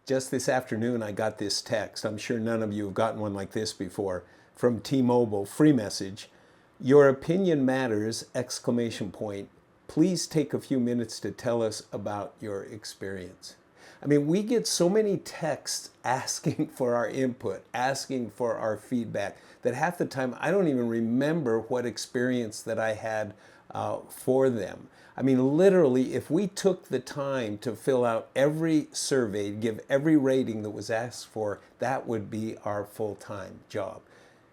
Just this afternoon, I got this text. I'm sure none of you have gotten one like this before from T-Mobile, free message. Your opinion matters, exclamation point. Please take a few minutes to tell us about your experience. I mean, we get so many texts asking for our input, asking for our feedback, that half the time I don't even remember what experience that I had for them. I mean, literally, if we took the time to fill out every survey, give every rating that was asked for, that would be our full-time job.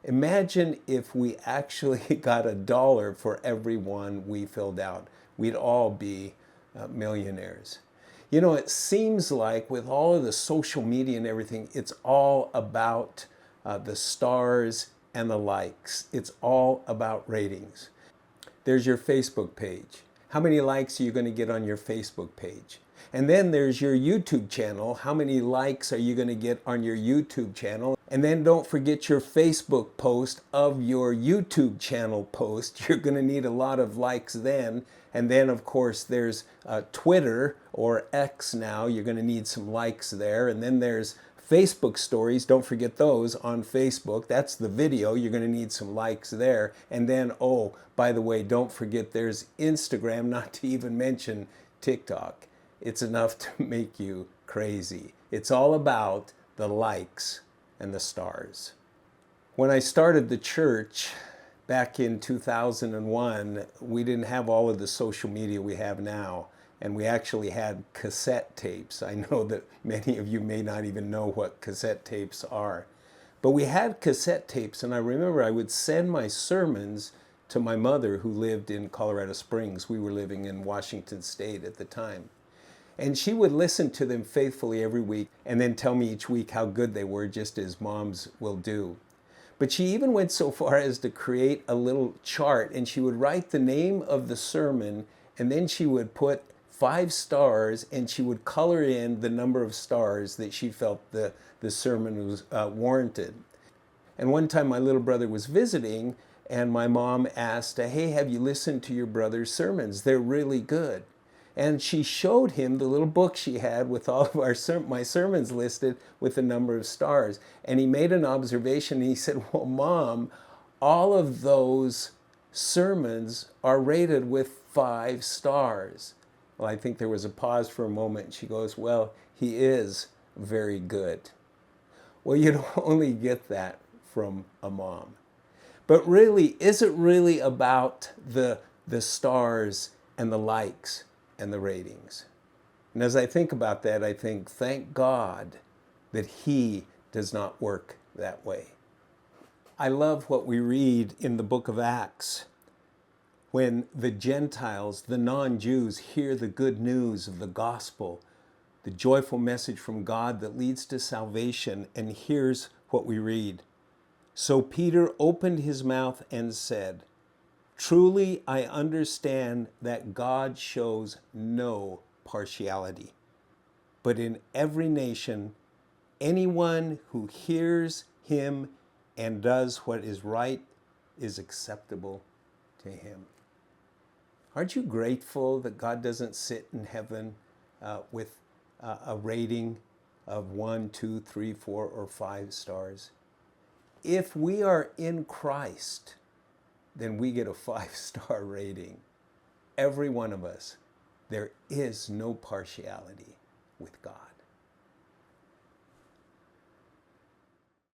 Imagine if we actually got $1 for every one we filled out. We'd all be millionaires. You know, it seems like with all of the social media and everything, it's all about the stars and the likes. It's all about ratings. There's your Facebook page. How many likes are you going to get on your Facebook page? And then there's your YouTube channel. How many likes are you going to get on your YouTube channel? And then don't forget your Facebook post of your YouTube channel post. You're going to need a lot of likes then. And then, of course, there's Twitter, or X now. You're going to need some likes there. And then there's Facebook stories. Don't forget those on Facebook. That's the video. You're going to need some likes there. And then, oh, by the way, don't forget there's Instagram, not to even mention TikTok. It's enough to make you crazy. It's all about the likes and the stars. When I started the church back in 2001, we didn't have all of the social media we have now. And we actually had cassette tapes. I know that many of you may not even know what cassette tapes are. But we had cassette tapes, and I remember I would send my sermons to my mother, who lived in Colorado Springs. We were living in Washington State at the time. And she would listen to them faithfully every week and then tell me each week how good they were, just as moms will do. But she even went so far as to create a little chart, and she would write the name of the sermon, and then she would put 5 stars, and she would color in the number of stars that she felt the sermon was warranted. And one time my little brother was visiting, and my mom asked, hey, have you listened to your brother's sermons? They're really good. And she showed him the little book she had with all of my sermons listed with the number of stars. And he made an observation, and he said, well, Mom, all of those sermons are rated with 5 stars. Well, I think there was a pause for a moment. She goes, well, he is very good. Well, you don't only get that from a mom. But really, is it really about the stars and the likes and the ratings? And as I think about that, I think, thank God that He does not work that way. I love what we read in the book of Acts. When the Gentiles, the non-Jews, hear the good news of the gospel, the joyful message from God that leads to salvation, and here's what we read. So Peter opened his mouth and said, truly I understand that God shows no partiality, but in every nation, anyone who hears him and does what is right is acceptable to him. Aren't you grateful that God doesn't sit in heaven with a rating of 1, 2, 3, 4, or 5 stars? If we are in Christ, then we get a 5-star rating. Every one of us. There is no partiality with God.